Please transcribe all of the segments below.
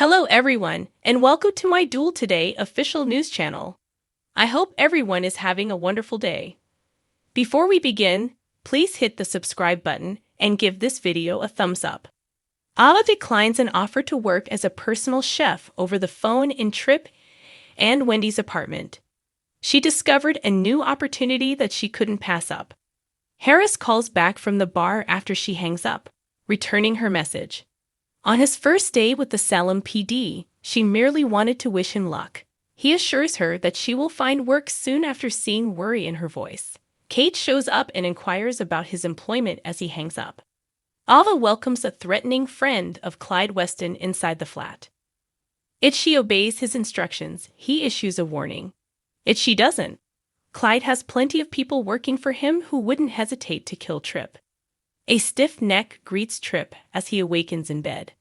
Hello everyone, and welcome to my Duel Today official news channel. I hope everyone is having a wonderful day. Before we begin, please hit the subscribe button and give this video a thumbs up. Ava declines an offer to work as a personal chef over the phone in Tripp and Wendy's apartment. She discovered a new opportunity that she couldn't pass up. Harris calls back from the bar after she hangs up, returning her message. On his first day with the Salem PD, she merely wanted to wish him luck. He assures her that she will find work soon after seeing worry in her voice. Kate shows up and inquires about his employment as he hangs up. Ava welcomes a threatening friend of Clyde Weston inside the flat. If she obeys his instructions, he issues a warning. If she doesn't, Clyde has plenty of people working for him who wouldn't hesitate to kill Tripp. A stiff neck greets Tripp as he awakens in bed.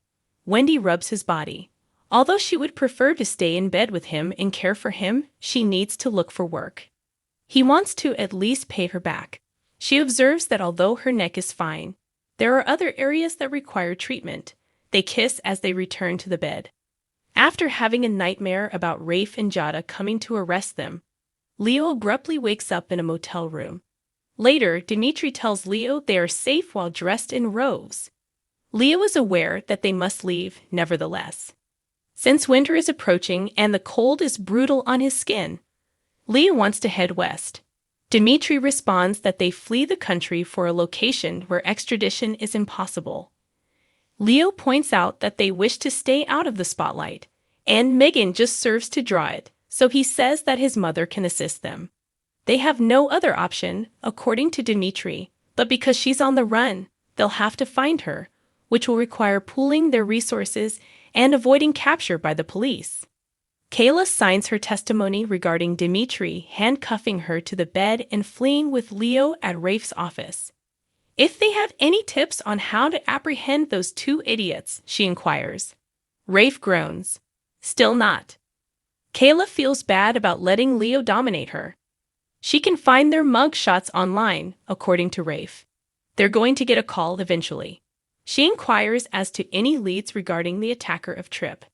Wendy rubs his body. Although she would prefer to stay in bed with him and care for him, she needs to look for work. He wants to at least pay her back. She observes that although her neck is fine, there are other areas that require treatment. They kiss as they return to the bed. After having a nightmare about Rafe and Jada coming to arrest them, Leo abruptly wakes up in a motel room. Later, Dimitri tells Leo they are safe while dressed in robes. Leo is aware that they must leave, nevertheless. Since winter is approaching and the cold is brutal on his skin, Leo wants to head west. Dimitri responds that they flee the country for a location where extradition is impossible. Leo points out that they wish to stay out of the spotlight, and Megan just serves to draw it, so he says that his mother can assist them. They have no other option, according to Dimitri, but because she's on the run, they'll have to find her, which will require pooling their resources and avoiding capture by the police. Kayla signs her testimony regarding Dimitri handcuffing her to the bed and fleeing with Leo at Rafe's office. If they have any tips on how to apprehend those two idiots, she inquires. Rafe groans. Still not. Kayla feels bad about letting Leo dominate her. She can find their mug shots online, according to Rafe. They're going to get a call eventually. She inquires as to any leads regarding the attacker of Tripp.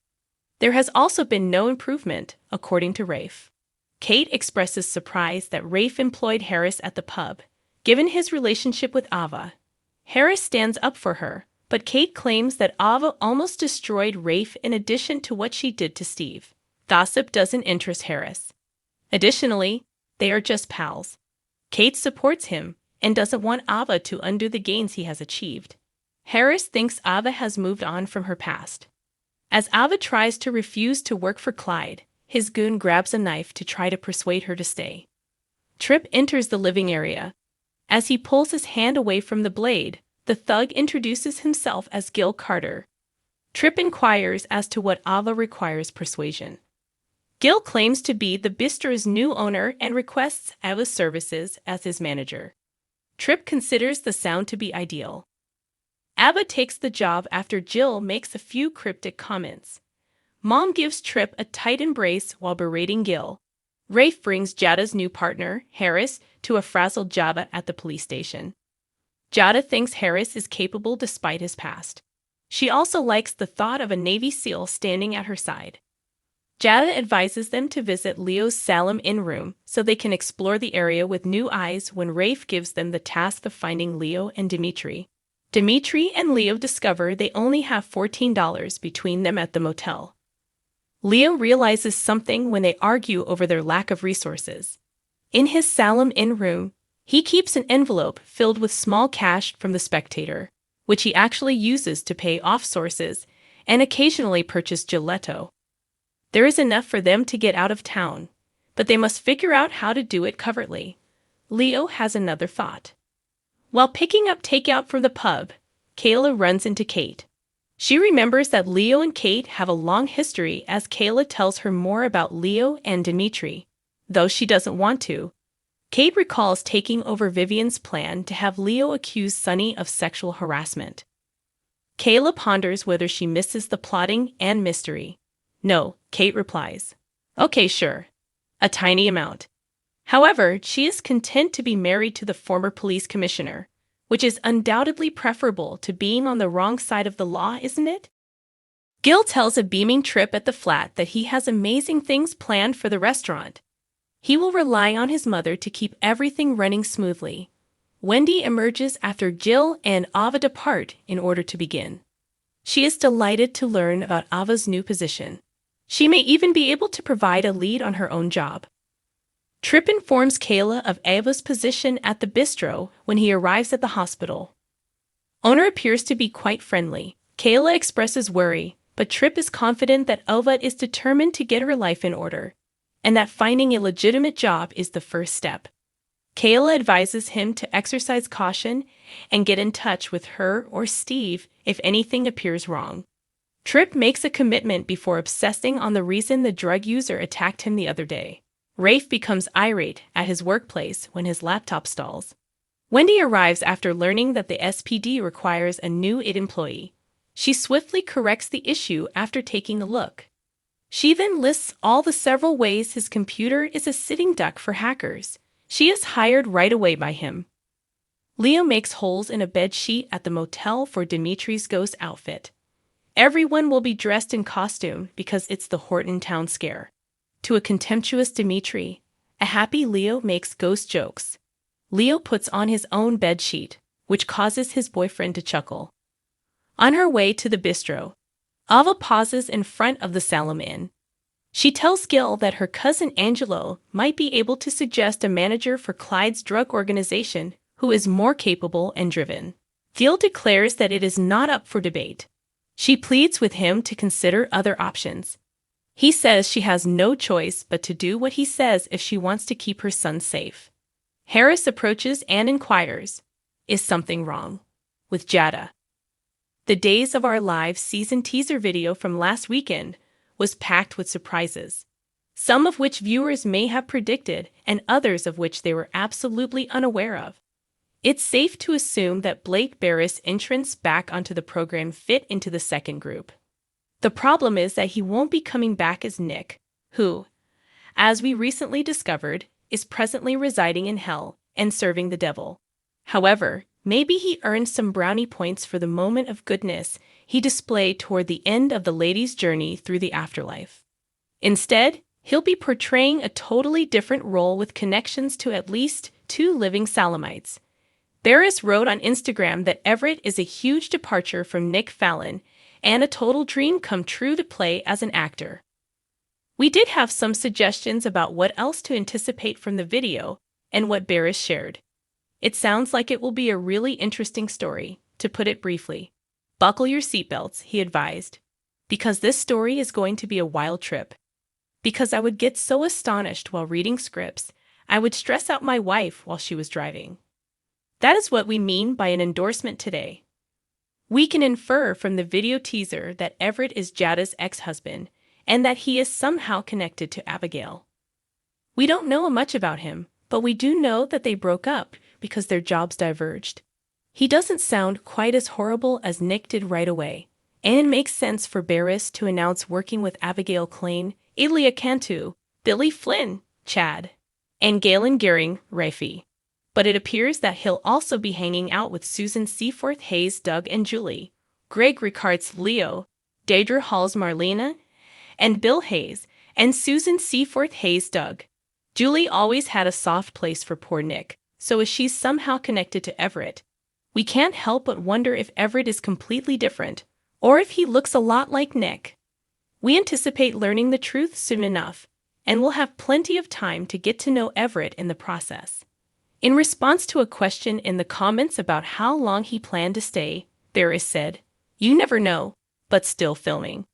There has also been no improvement, according to Rafe. Kate expresses surprise that Rafe employed Harris at the pub, given his relationship with Ava. Harris stands up for her, but Kate claims that Ava almost destroyed Rafe in addition to what she did to Steve. Gossip doesn't interest Harris. Additionally, they are just pals. Kate supports him and doesn't want Ava to undo the gains he has achieved. Harris thinks Ava has moved on from her past. As Ava tries to refuse to work for Clyde, his goon grabs a knife to try to persuade her to stay. Tripp enters the living area. As he pulls his hand away from the blade, the thug introduces himself as Gil Carter. Tripp inquires as to what Ava requires persuasion. Gil claims to be the bistro's new owner and requests Ava's services as his manager. Tripp considers the sound to be ideal. Ava takes the job after Jill makes a few cryptic comments. Mom gives Tripp a tight embrace while berating Gil. Rafe brings Jada's new partner, Harris, to a frazzled Jada at the police station. Jada thinks Harris is capable despite his past. She also likes the thought of a Navy SEAL standing at her side. Jada advises them to visit Leo's Salem Inn room so they can explore the area with new eyes when Rafe gives them the task of finding Leo and Dimitri. Dimitri and Leo discover they only have $14 between them at the motel. Leo realizes something when they argue over their lack of resources. In his Salem Inn room, he keeps an envelope filled with small cash from the Spectator, which he actually uses to pay off sources and occasionally purchase gelato. There is enough for them to get out of town, but they must figure out how to do it covertly. Leo has another thought. While picking up takeout from the pub, Kayla runs into Kate. She remembers that Leo and Kate have a long history as Kayla tells her more about Leo and Dimitri. Though she doesn't want to, Kate recalls taking over Vivian's plan to have Leo accuse Sunny of sexual harassment. Kayla ponders whether she misses the plotting and mystery. No, Kate replies. Okay, sure. A tiny amount. However, she is content to be married to the former police commissioner, which is undoubtedly preferable to being on the wrong side of the law, isn't it? Gil tells a beaming Trip at the flat that he has amazing things planned for the restaurant. He will rely on his mother to keep everything running smoothly. Wendy emerges after Jill and Ava depart in order to begin. She is delighted to learn about Ava's new position. She may even be able to provide a lead on her own job. Trip informs Kayla of Ava's position at the bistro when he arrives at the hospital. Owner appears to be quite friendly. Kayla expresses worry, but Trip is confident that Ava is determined to get her life in order, and that finding a legitimate job is the first step. Kayla advises him to exercise caution and get in touch with her or Steve if anything appears wrong. Trip makes a commitment before obsessing on the reason the drug user attacked him the other day. Rafe becomes irate at his workplace when his laptop stalls. Wendy arrives after learning that the SPD requires a new IT employee. She swiftly corrects the issue after taking a look. She then lists all the several ways his computer is a sitting duck for hackers. She is hired right away by him. Leo makes holes in a bed sheet at the motel for Dimitri's ghost outfit. Everyone will be dressed in costume because it's the Horton Town Scare. To a contemptuous Dimitri, a happy Leo makes ghost jokes. Leo puts on his own bed sheet, which causes his boyfriend to chuckle. On her way to the bistro, Ava pauses in front of the Salem Inn. She tells Gil that her cousin Angelo might be able to suggest a manager for Clyde's drug organization who is more capable and driven. Gil declares that it is not up for debate. She pleads with him to consider other options. He says she has no choice but to do what he says if she wants to keep her son safe. Harris approaches and inquires, "Is something wrong?" with Jada. The Days of Our Lives season teaser video from last weekend was packed with surprises, some of which viewers may have predicted and others of which they were absolutely unaware of. It's safe to assume that Blake Barris' entrance back onto the program fit into the second group. The problem is that he won't be coming back as Nick, who, as we recently discovered, is presently residing in hell and serving the devil. However, maybe he earned some brownie points for the moment of goodness he displayed toward the end of the lady's journey through the afterlife. Instead, he'll be portraying a totally different role with connections to at least 2 living Salemites. Barris wrote on Instagram that Everett is a huge departure from Nick Fallon and a total dream come true to play as an actor. We did have some suggestions about what else to anticipate from the video and what Barris shared. It sounds like it will be a really interesting story, to put it briefly. Buckle your seatbelts, he advised, because this story is going to be a wild trip. Because I would get so astonished while reading scripts, I would stress out my wife while she was driving. That is what we mean by an endorsement today. We can infer from the video teaser that Everett is Jada's ex-husband and that he is somehow connected to Abigail. We don't know much about him, but we do know that they broke up because their jobs diverged. He doesn't sound quite as horrible as Nick did right away, and it makes sense for Barris to announce working with Abigail Klain, Elia Cantu, Billy Flynn, Chad, and Galen Gehring, Rafe. But it appears that he'll also be hanging out with Susan Seaforth Hayes, Doug and Julie, Greg Ricard's Leo, Deidre Hall's Marlena, and Bill Hayes, and Susan Seaforth Hayes, Doug. Julie always had a soft place for poor Nick, so is she somehow connected to Everett? We can't help but wonder if Everett is completely different, or if he looks a lot like Nick. We anticipate learning the truth soon enough, and we'll have plenty of time to get to know Everett in the process. In response to a question in the comments about how long he planned to stay, Barris said, "You never know, but still filming."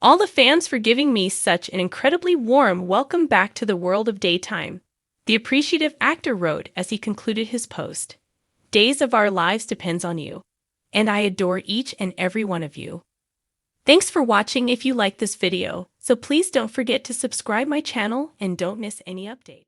All the fans for giving me such an incredibly warm welcome back to the world of daytime, the appreciative actor wrote as he concluded his post. Days of Our Lives depends on you, and I adore each and every one of you. Thanks for watching. If you like this video, so please don't forget to subscribe my channel and don't miss any update.